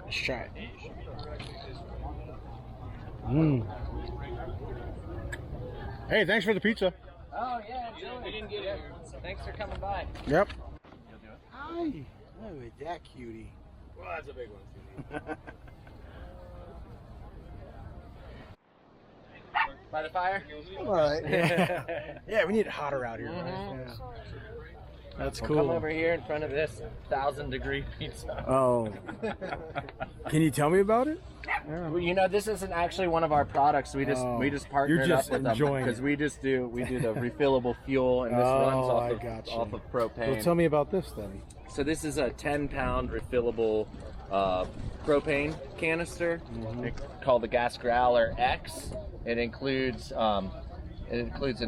[SPEAKER 1] Let's try it. Hey, thanks for the pizza.
[SPEAKER 10] Oh yeah, we didn't get it. Thanks for coming by.
[SPEAKER 1] Yep. Hi. Look at that cutie.
[SPEAKER 3] Well, that's a big one.
[SPEAKER 10] By the fire?
[SPEAKER 1] All right. Yeah, we need it hotter out here. Right? Yeah. That's cool.
[SPEAKER 10] Come over here in front of this 1,000-degree pizza.
[SPEAKER 1] Oh. Can you tell me about it?
[SPEAKER 10] Well, you know, this isn't actually one of our products. We just partnered
[SPEAKER 1] just
[SPEAKER 10] up with them
[SPEAKER 1] enjoying
[SPEAKER 10] because
[SPEAKER 1] it.
[SPEAKER 10] we do the refillable fuel, and this runs off of propane.
[SPEAKER 1] Well, tell me about this then.
[SPEAKER 10] So this is a 10-pound refillable propane canister called the Gas Growler X. It includes an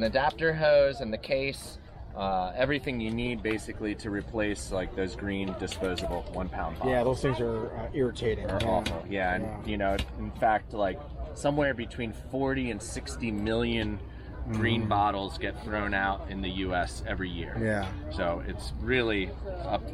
[SPEAKER 10] adapter hose and the case. Everything you need basically to replace like those green disposable 1 pound bottles.
[SPEAKER 1] Yeah, those things are irritating.
[SPEAKER 10] They're awful. Yeah, and you know, in fact, like somewhere between 40 and 60 million green bottles get thrown out in the U.S. every year.
[SPEAKER 1] Yeah.
[SPEAKER 10] So it's really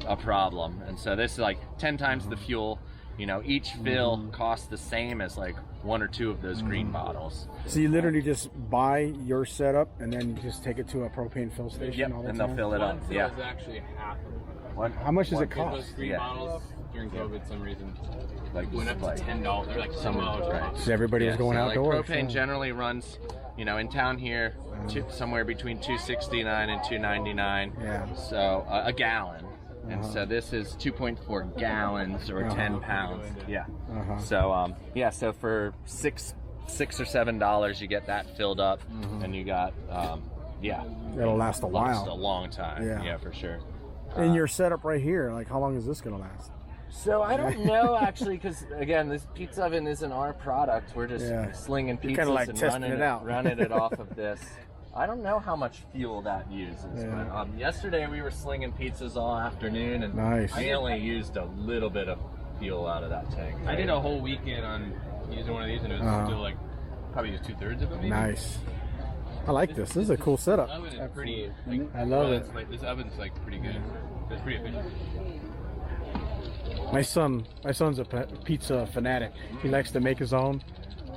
[SPEAKER 10] a problem. And so this is like 10 times the fuel. You know, each fill costs the same as like 1 or 2 of those green bottles.
[SPEAKER 1] So you literally just buy your setup and then you just take it to a propane fill station
[SPEAKER 10] Yep,
[SPEAKER 1] all the
[SPEAKER 10] and
[SPEAKER 1] time?
[SPEAKER 10] they'll fill it up. Yeah.
[SPEAKER 3] It's actually half of it.
[SPEAKER 1] How much does it
[SPEAKER 3] Those
[SPEAKER 1] cost?
[SPEAKER 3] green bottles during COVID, some reason
[SPEAKER 10] Like
[SPEAKER 3] went up to $10. They're like $10.
[SPEAKER 10] Right.
[SPEAKER 1] So everybody was going
[SPEAKER 10] so
[SPEAKER 1] outdoors.
[SPEAKER 10] Like propane generally runs, you know, in town here, somewhere between $2.69 and $2.99.
[SPEAKER 1] Yeah.
[SPEAKER 10] So a gallon. And so this is 2.4 gallons or 10 pounds. Yeah. So yeah. So for $6 or $7, you get that filled up, and you got yeah.
[SPEAKER 1] It'll last a while.
[SPEAKER 10] Last a long time.
[SPEAKER 1] Yeah.
[SPEAKER 10] Yeah, for sure.
[SPEAKER 1] And your setup right here, like how long is this gonna last?
[SPEAKER 10] So I don't know actually, because again, this pizza oven isn't our product. We're just slinging pizzas
[SPEAKER 1] kinda like
[SPEAKER 10] and
[SPEAKER 1] testing
[SPEAKER 10] running
[SPEAKER 1] it out.
[SPEAKER 10] running it off of this. I don't know how much fuel that uses, but yesterday we were slinging pizzas all afternoon, and we only used a little bit of fuel out of that tank.
[SPEAKER 3] I did a whole weekend on using one of these, and it was still like probably just 2/3 of it. Maybe.
[SPEAKER 1] Nice. I like this. This is a cool setup.
[SPEAKER 3] This oven is pretty.
[SPEAKER 1] I love it.
[SPEAKER 3] It's like, this oven's like pretty good. It's pretty efficient.
[SPEAKER 1] My son's a pizza fanatic. He likes to make his own.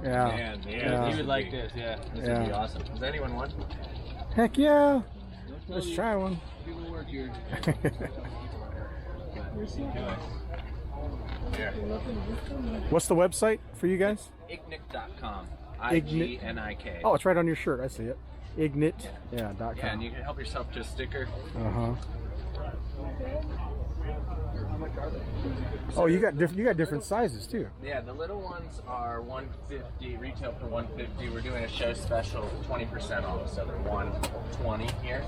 [SPEAKER 1] Yeah.
[SPEAKER 3] Man,
[SPEAKER 10] Yeah.
[SPEAKER 3] he would like this. Yeah.
[SPEAKER 10] This would be awesome. Does anyone want?
[SPEAKER 1] Heck yeah. Let's try one.
[SPEAKER 3] People work here.
[SPEAKER 1] What's the website for you guys?
[SPEAKER 10] Ignik.com. IGNIK.
[SPEAKER 1] Oh, it's right on your shirt. I see it. Ignit. Yeah, .com.
[SPEAKER 10] Yeah, and you can help yourself to a sticker. much are they?
[SPEAKER 1] Oh, you got different sizes too.
[SPEAKER 10] Yeah, the little ones are 150 retail for 150. We're doing a show special 20% off, so they're 120 here.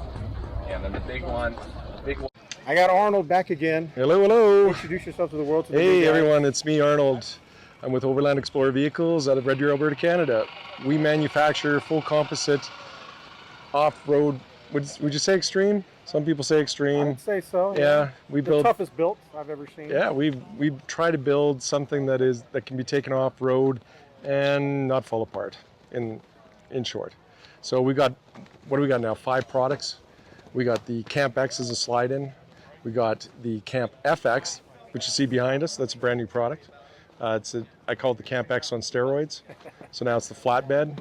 [SPEAKER 10] And then the big one.
[SPEAKER 1] I got Arnold back again.
[SPEAKER 11] Hello, hello.
[SPEAKER 1] Introduce yourself to the world.
[SPEAKER 11] Hey everyone, it's me, Arnold. I'm with Overland Explorer Vehicles out of Red Deer, Alberta, Canada. We manufacture full composite off-road. Would you say extreme? Some people say extreme.
[SPEAKER 1] I'd say so.
[SPEAKER 11] Yeah, we build
[SPEAKER 1] the toughest built I've ever seen.
[SPEAKER 11] Yeah, we try to build something that can be taken off-road and not fall apart. In short, so we got, what do we got now? 5 products. We got the Camp X as a slide-in. We got the Camp FX, which you see behind us. That's a brand new product. I call it the Camp X on steroids. So now it's the flatbed.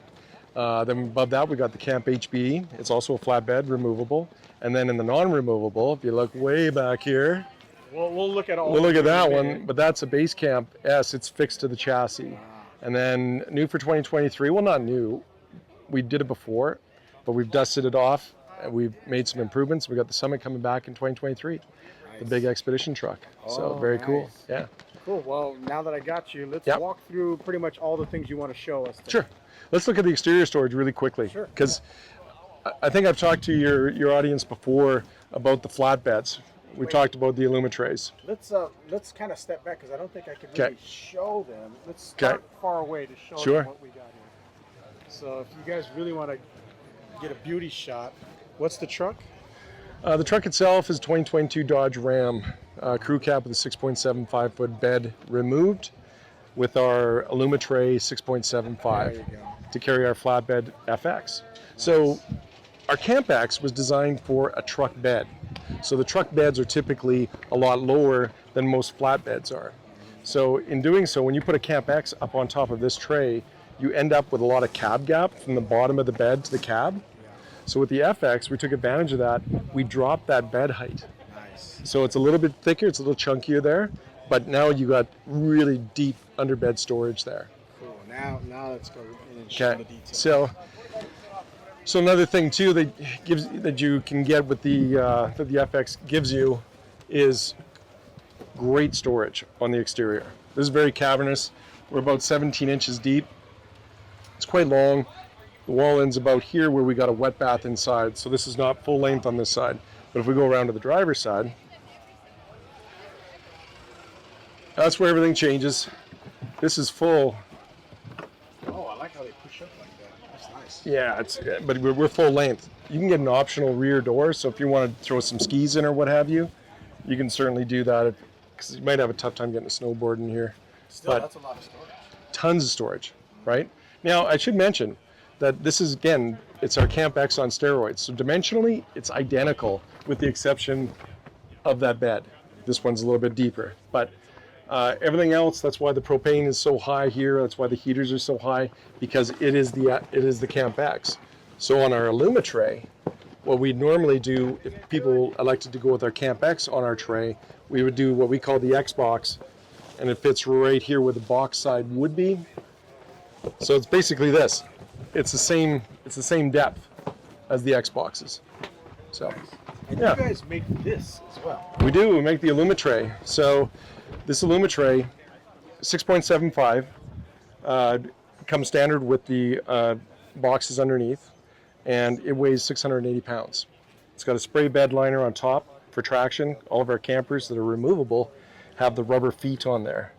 [SPEAKER 11] Then above that, we got the Camp HBE. It's also a flatbed, removable. And then in the non-removable, if you look way back here,
[SPEAKER 1] we'll look at all.
[SPEAKER 11] We'll look at that one, but that's a Base Camp S. It's fixed to the chassis. And then new for 2023. Well, not new. We did it before, but we've dusted it off. And we've made some improvements. We got the Summit coming back in 2023, the big expedition truck. So very cool. Yeah.
[SPEAKER 1] Cool. Well, now that I got you, let's walk through pretty much all the things you want to show us.
[SPEAKER 11] Sure. Let's look at the exterior storage really quickly. Sure. Because I think I've talked to your audience before about the flatbeds. We talked about the Illumitrays.
[SPEAKER 1] Let's kind of step back because I don't think I can really show them. Let's start far away to show them what we got here. So if you guys really want to get a beauty shot, what's the truck?
[SPEAKER 11] The truck itself is a 2022 Dodge Ram crew cab with a 6.75 foot bed removed with our Illumitray 6.75 to carry our flatbed FX. So our Camp X was designed for a truck bed. So the truck beds are typically a lot lower than most flatbeds are. So in doing so, when you put a Camp X up on top of this tray, you end up with a lot of cab gap from the bottom of the bed to the cab. So with the FX, we took advantage of that. We dropped that bed height.
[SPEAKER 1] Nice.
[SPEAKER 11] So it's a little bit thicker, it's a little chunkier there, but now you got really deep underbed storage there.
[SPEAKER 1] Cool. Now let's go and show the details.
[SPEAKER 11] So another thing too that you can get with that the FX gives you is great storage on the exterior. This is very cavernous. We're about 17 inches deep. It's quite long. The wall ends about here where we got a wet bath inside, so this is not full length on this side. But if we go around to the driver's side, that's where everything changes. This is full.
[SPEAKER 1] Oh, I like how they push up like that. That's nice.
[SPEAKER 11] Yeah, but we're full length. You can get an optional rear door, so if you want to throw some skis in or what have you, you can certainly do that, because you might have a tough time getting a snowboard in here.
[SPEAKER 1] Still,
[SPEAKER 11] but
[SPEAKER 1] that's a lot of storage.
[SPEAKER 11] Tons of storage, right? Now, I should mention that this is, again, it's our Camp X on steroids. So dimensionally, it's identical with the exception of that bed. This one's a little bit deeper, but everything else, that's why the propane is so high here. That's why the heaters are so high, because it is the Camp X. So on our Illumitray, what we'd normally do, if people elected to go with our Camp X on our tray, we would do what we call the X box, and it fits right here where the box side would be. So it's basically this. It's the same depth as the X boxes. So,
[SPEAKER 1] and you guys make this as well.
[SPEAKER 11] We do. We make the Illumitray. So this Illumitray, 6.75, comes standard with the boxes underneath, and it weighs 680 pounds. It's got a spray bed liner on top for traction. All of our campers that are removable have the rubber feet on there,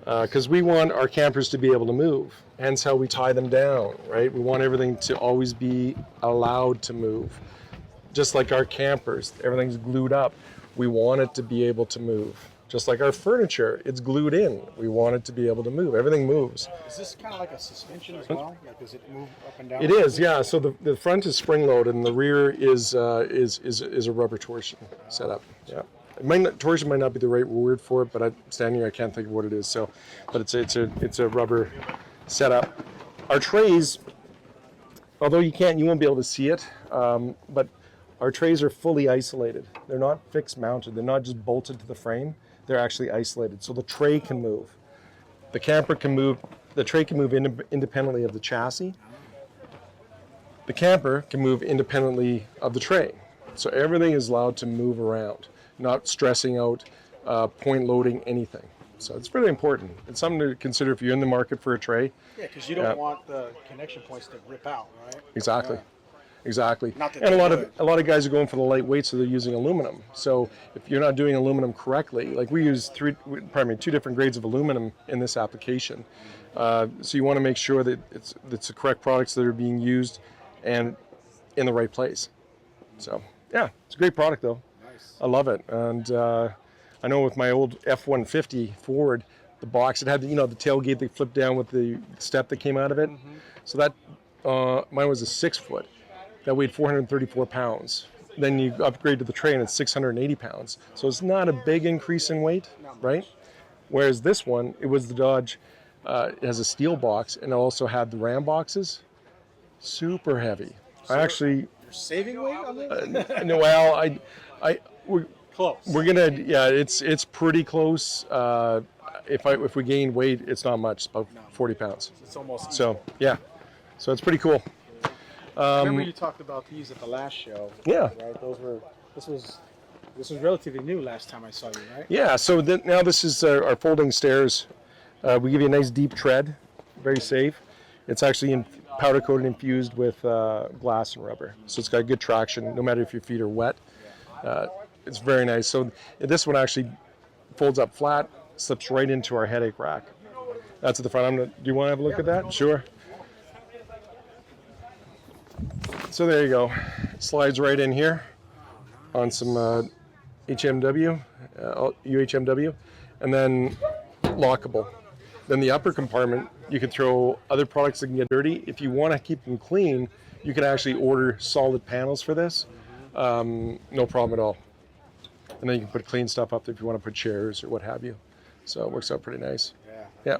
[SPEAKER 11] because we want our campers to be able to move. Hence how we tie them down, right? We want everything to always be allowed to move. Just like our campers, everything's glued up. We want it to be able to move. Just like our furniture, it's glued in. We want it to be able to move. Everything moves.
[SPEAKER 1] Is this kind of like a suspension as well? Like, does it move up and down?
[SPEAKER 11] It is, yeah. So the front is spring-loaded, and the rear is a rubber torsion setup. Yeah. Torsion might not be the right word for it, but I'm standing here, I can't think of what it is. So, but it's a rubber setup. Our trays, although you won't be able to see it, but our trays are fully isolated. They're not fixed mounted. They're not just bolted to the frame. They're actually isolated, so the tray can move. The camper can move. The tray can move independently of the chassis. The camper can move independently of the tray. So everything is allowed to move around, not stressing out point loading anything. So it's really important. It's something to consider if you're in the market for a tray.
[SPEAKER 1] Yeah, because you don't want the connection points to rip out, right?
[SPEAKER 11] Exactly.
[SPEAKER 1] Yeah.
[SPEAKER 11] Exactly.
[SPEAKER 1] Not that
[SPEAKER 11] And a
[SPEAKER 1] they
[SPEAKER 11] lot of guys are going for the lightweight, so they're using aluminum. So if you're not doing aluminum correctly, like we use two different grades of aluminum in this application. So you want to make sure that it's the correct products that are being used and in the right place. So yeah, it's a great product though.
[SPEAKER 1] Nice.
[SPEAKER 11] I love it. And I know with my old F-150 Ford, the box, it had the tailgate that flipped down with the step that came out of it. So that mine was a 6-foot. That weighed 434 pounds. Then you upgrade to the tray and it's 680 pounds. So it's not a big increase in weight, right? Whereas this one, it was the Dodge, it has a steel box and it also had the Ram boxes. Super heavy.
[SPEAKER 1] So
[SPEAKER 11] I actually...
[SPEAKER 1] You're saving weight on this?
[SPEAKER 11] No, well, we're
[SPEAKER 1] close.
[SPEAKER 11] We're gonna, yeah, it's pretty close. If we gain weight, it's not much, about 40 pounds.
[SPEAKER 1] It's almost
[SPEAKER 11] so, yeah. So it's pretty cool.
[SPEAKER 1] I remember you talked about these at the last show.
[SPEAKER 11] Yeah.
[SPEAKER 1] Right. This was relatively new last time I saw you, right?
[SPEAKER 11] Yeah. So now this is our folding stairs. We give you a nice deep tread, very safe. It's actually powder coated infused with glass and rubber, so it's got good traction no matter if your feet are wet. It's very nice. So this one actually folds up flat, slips right into our headache rack. That's at the front. Do you want to have a look at that? Sure. So there you go. It slides right in here on some HMW, UHMW, and then lockable. Then the upper compartment, you can throw other products that can get dirty. If you want to keep them clean, you can actually order solid panels for this. No problem at all. And then you can put clean stuff up there if you want to put chairs or what have you. So it works out pretty nice. Yeah.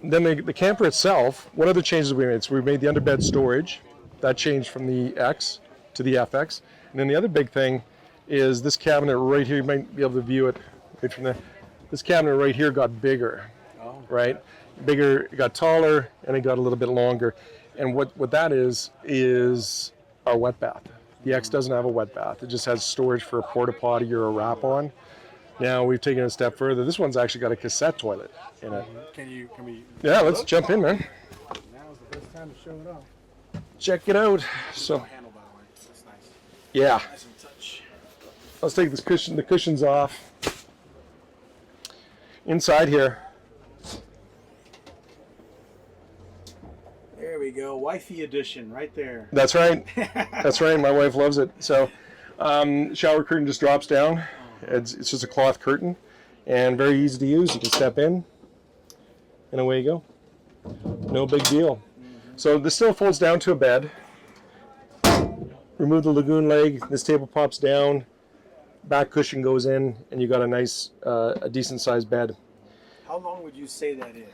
[SPEAKER 11] Then the camper itself, what other changes we made? So we made the underbed storage. That changed from the X to the FX. And then the other big thing is this cabinet right here. You might be able to view it right from there. This cabinet right here got bigger, right? Bigger, it got taller, and it got a little bit longer. And what that is our wet bath. The X doesn't have a wet bath. It just has storage for a porta potty or a wrap-on. Now we've taken it a step further. This one's actually got a cassette toilet in it.
[SPEAKER 1] Can we?
[SPEAKER 11] Yeah, let's jump in, man.
[SPEAKER 1] Now's the best time to show it off.
[SPEAKER 11] Check it out. So,
[SPEAKER 1] handle, by the way. That's nice.
[SPEAKER 11] yeah.
[SPEAKER 1] Nice and touch.
[SPEAKER 11] Let's take the cushions off. Inside here.
[SPEAKER 1] There we go. Wifey edition right there.
[SPEAKER 11] That's right. That's right. My wife loves it. So, shower curtain just drops down. It's just a cloth curtain and very easy to use. You can step in and away you go. No big deal. So this still folds down to a bed. Remove the lagoon leg. This table pops down. Back cushion goes in, and you got a nice, a decent sized bed.
[SPEAKER 1] How long would you say that is?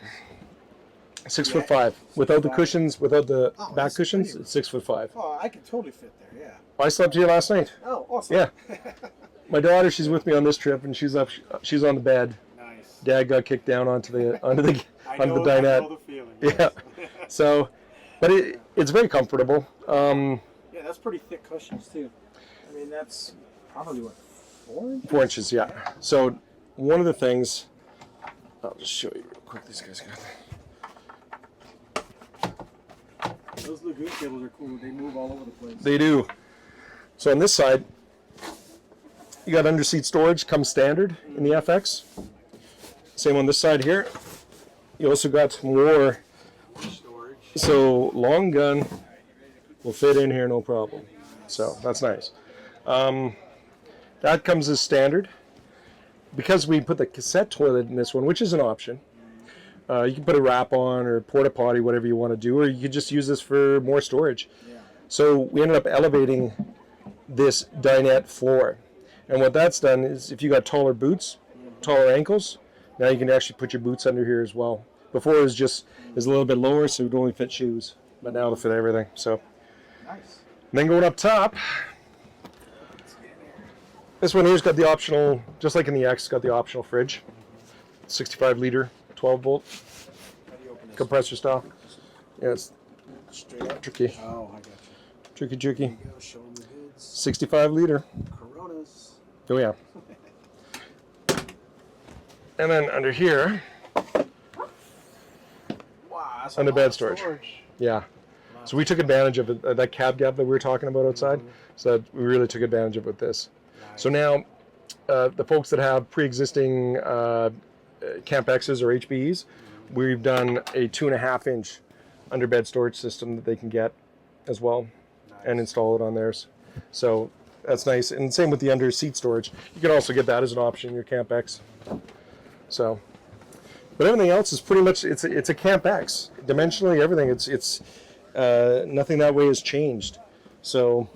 [SPEAKER 11] 6'5". Without the cushions, without the back cushions, it's 6'5".
[SPEAKER 1] Oh, I could totally fit there. Yeah.
[SPEAKER 11] I slept here last night.
[SPEAKER 1] Oh, awesome.
[SPEAKER 11] Yeah. My daughter, she's with me on this trip, and she's on the bed.
[SPEAKER 1] Nice.
[SPEAKER 11] Dad got kicked down onto the dinette.
[SPEAKER 1] I know the feeling.
[SPEAKER 11] Yeah. So, but it's very comfortable.
[SPEAKER 1] Yeah, that's pretty thick cushions too. I mean, that's probably what, 4 inches?
[SPEAKER 11] 4 inches, yeah. So one of the things, I'll just show you real quick. These guys got.
[SPEAKER 1] Those lagoon cables are cool. They move all over the place.
[SPEAKER 11] They do. So on this side, you got underseat storage, comes standard in the FX. Same on this side here. You also got more
[SPEAKER 1] storage.
[SPEAKER 11] So long gun will fit in here no problem. So that's nice. That comes as standard. Because we put the cassette toilet in this one, which is an option, you can put a wrap on or porta potty, whatever you want to do, or you could just use this for more storage.
[SPEAKER 1] Yeah.
[SPEAKER 11] So we ended up elevating this dinette floor. And what that's done is if you got taller boots, taller ankles, now you can actually put your boots under here as well. Before it was a little bit lower, so it would only fit shoes. But now it'll fit everything. So
[SPEAKER 1] Nice.
[SPEAKER 11] then going up top, this one here's got the optional, just like in the X, got the optional fridge. 65 liter, 12 volt, compressor style. Yeah, it's
[SPEAKER 1] Straight up.
[SPEAKER 11] tricky.
[SPEAKER 1] Oh, I got you.
[SPEAKER 11] Tricky.
[SPEAKER 1] There you go. Show them the goods.
[SPEAKER 11] 65 liter.
[SPEAKER 1] Coronas.
[SPEAKER 11] Oh yeah. And then under here,
[SPEAKER 1] Wow, that's
[SPEAKER 11] under bed storage. Yeah. So we took advantage of it, that cab gap that we were talking about outside. So that we really took advantage of it with this.
[SPEAKER 1] Nice.
[SPEAKER 11] So now, the folks that have pre-existing Camp X's or HBEs, we've done a 2.5 inch underbed storage system that they can get as well, and install it on theirs. So that's nice. And same with the under seat storage. You can also get that as an option in your Camp X. So, but everything else is pretty much, it's a Camp X. Dimensionally, everything, it's nothing that way has changed. So,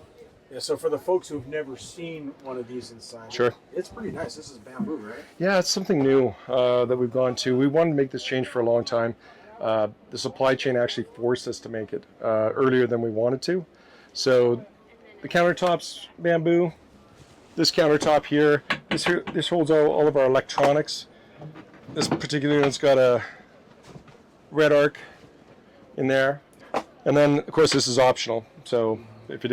[SPEAKER 1] yeah, so for the folks who've never seen one of these inside,
[SPEAKER 11] sure,
[SPEAKER 1] it's pretty nice. This is bamboo, right?
[SPEAKER 11] Yeah, it's something new that we've gone to. We wanted to make this change for a long time. The supply chain actually forced us to make it earlier than we wanted to. So the countertop's bamboo. This countertop here, this holds all of our electronics. This particular one's got a red arc in there. And then, of course, this is optional. So if you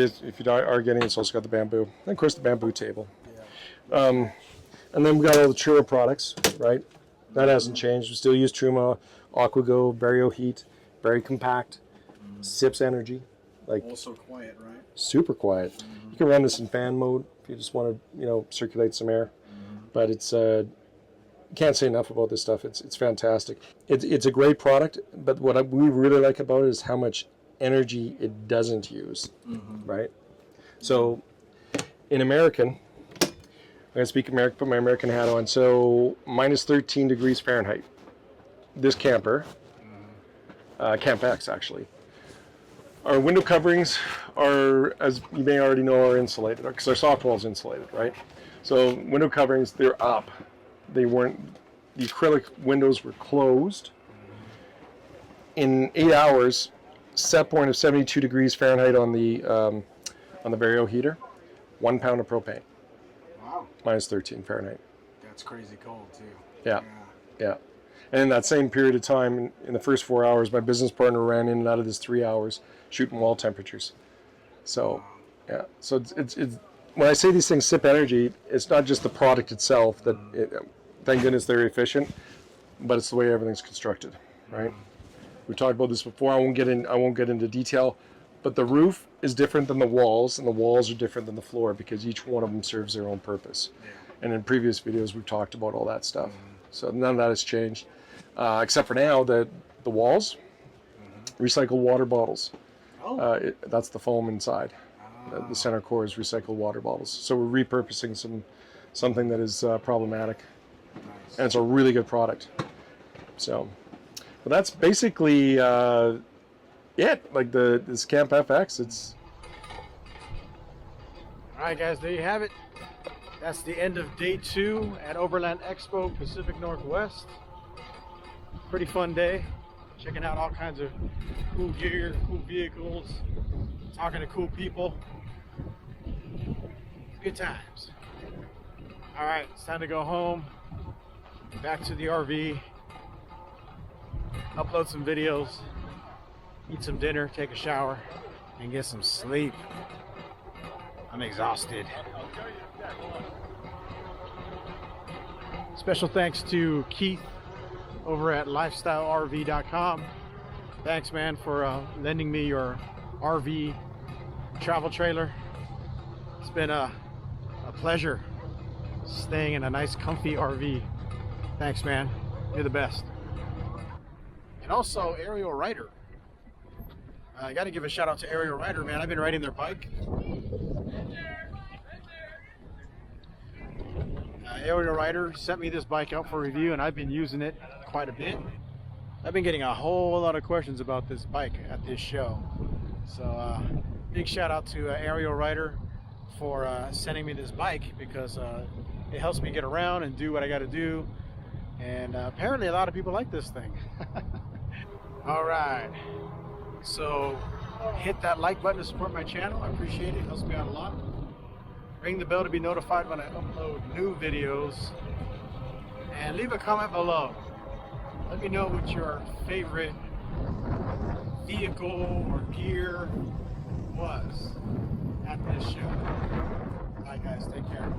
[SPEAKER 11] are getting it, it's also got the bamboo. And, of course, the bamboo table. And then we've got all the Truma products, right? That hasn't changed. We still use Truma, AquaGo, Vario Heat, very compact, sips energy. Like
[SPEAKER 1] Also quiet, right?
[SPEAKER 11] super quiet. You can run this in fan mode if you just want to, circulate some air. But it's can't say enough about this stuff. It's fantastic. It's a great product. But what we really like about it is how much energy it doesn't use, right? So in American, I'm going to speak American, put my American hat on. So minus 13 degrees Fahrenheit. This camper, Camp X actually. Our window coverings are, as you may already know, are insulated because our soft wall is insulated, right? So window coverings, they're up. They weren't. The acrylic windows were closed. In 8 hours, set point of 72 degrees Fahrenheit on the Vario heater, 1 pound of propane.
[SPEAKER 1] Wow.
[SPEAKER 11] Minus 13 Fahrenheit.
[SPEAKER 1] That's crazy cold too.
[SPEAKER 11] Yeah. And in that same period of time, in the first 4 hours, my business partner ran in and out of this 3 hours, shooting wall temperatures. So, yeah. So it's when I say these things sip energy, it's not just the product itself that, thank goodness they're efficient, but it's the way everything's constructed, right? We've talked about this before. I won't get into detail, but the roof is different than the walls, and the walls are different than the floor because each one of them serves their own purpose. And in previous videos, we've talked about all that stuff. So none of that has changed, except for now the walls, recycled water bottles. That's the foam inside. The center core is recycled water bottles. So we're repurposing something that is problematic, and it's a really good product. So, but that's basically it. Like this Camp FX, it's.
[SPEAKER 1] All right, guys, there you have it. That's the end of day 2 at Overland Expo, Pacific Northwest. Pretty fun day. Checking out all kinds of cool gear, cool vehicles, talking to cool people. Good times. All right, it's time to go home, back to the RV, upload some videos, eat some dinner, take a shower, and get some sleep. I'm exhausted. Special thanks to Keith over at lifestylerv.com. Thanks, man, for lending me your RV travel trailer. It's been a pleasure staying in a nice comfy RV. Thanks, man. You're the best. And also Aerial Rider. I got to give a shout out to Aerial Rider, man. I've been riding their bike. Aerial Rider sent me this bike out for review, and I've been using it quite a bit. I've been getting a whole lot of questions about this bike at this show. So big shout out to Aerial Rider for sending me this bike, because it helps me get around and do what I got to do. And apparently a lot of people like this thing. All right. So hit that like button to support my channel. I appreciate it. It helps me out a lot. Ring the bell to be notified when I upload new videos. And leave a comment below. Let me know what your favorite vehicle or gear was at this show. Bye guys, take care.